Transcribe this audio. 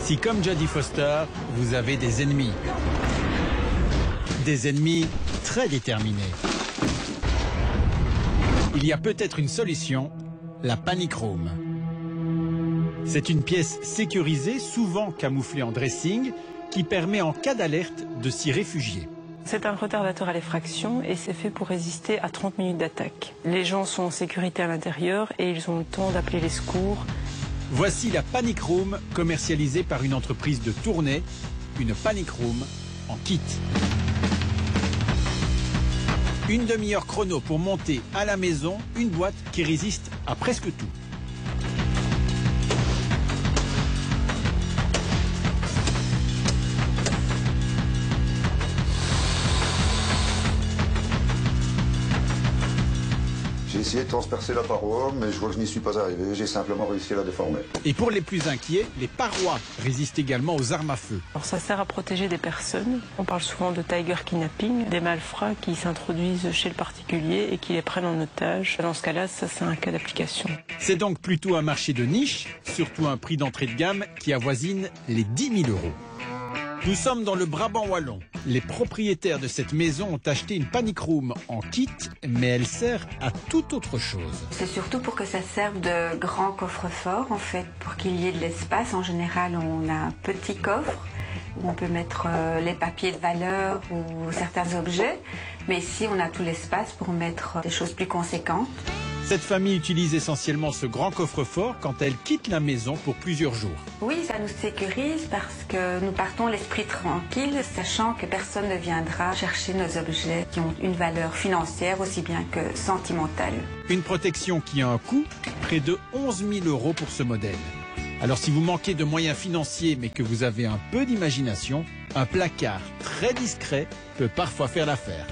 Si comme Jodie Foster, vous avez des ennemis très déterminés, il y a peut-être une solution, la Panic Room. C'est une pièce sécurisée, souvent camouflée en dressing, qui permet en cas d'alerte de s'y réfugier. C'est un retardateur à l'effraction et c'est fait pour résister à 30 minutes d'attaque. Les gens sont en sécurité à l'intérieur et ils ont le temps d'appeler les secours. Voici la Panic Room commercialisée par une entreprise de Tournai, une Panic Room en kit. Une demi-heure chrono pour monter à la maison une boîte qui résiste à presque tout. J'ai essayé de transpercer la paroi, mais je vois que je n'y suis pas arrivé. J'ai simplement réussi à la déformer. Et pour les plus inquiets, les parois résistent également aux armes à feu. Alors ça sert à protéger des personnes. On parle souvent de tiger kidnapping, des malfrats qui s'introduisent chez le particulier et qui les prennent en otage. Dans ce cas-là, ça c'est un cas d'application. C'est donc plutôt un marché de niche, surtout un prix d'entrée de gamme qui avoisine les 10 000 €. Nous sommes dans le Brabant wallon. Les propriétaires de cette maison ont acheté une Panic Room en kit, mais elle sert à toute autre chose. C'est surtout pour que ça serve de grand coffre-fort, en fait, pour qu'il y ait de l'espace. En général, on a un petit coffre où on peut mettre les papiers de valeur ou certains objets. Mais ici, on a tout l'espace pour mettre des choses plus conséquentes. Cette famille utilise essentiellement ce grand coffre-fort quand elle quitte la maison pour plusieurs jours. Oui, ça nous sécurise parce que nous partons l'esprit tranquille, sachant que personne ne viendra chercher nos objets qui ont une valeur financière aussi bien que sentimentale. Une protection qui a un coût, près de 11 000 € pour ce modèle. Alors si vous manquez de moyens financiers mais que vous avez un peu d'imagination, un placard très discret peut parfois faire l'affaire.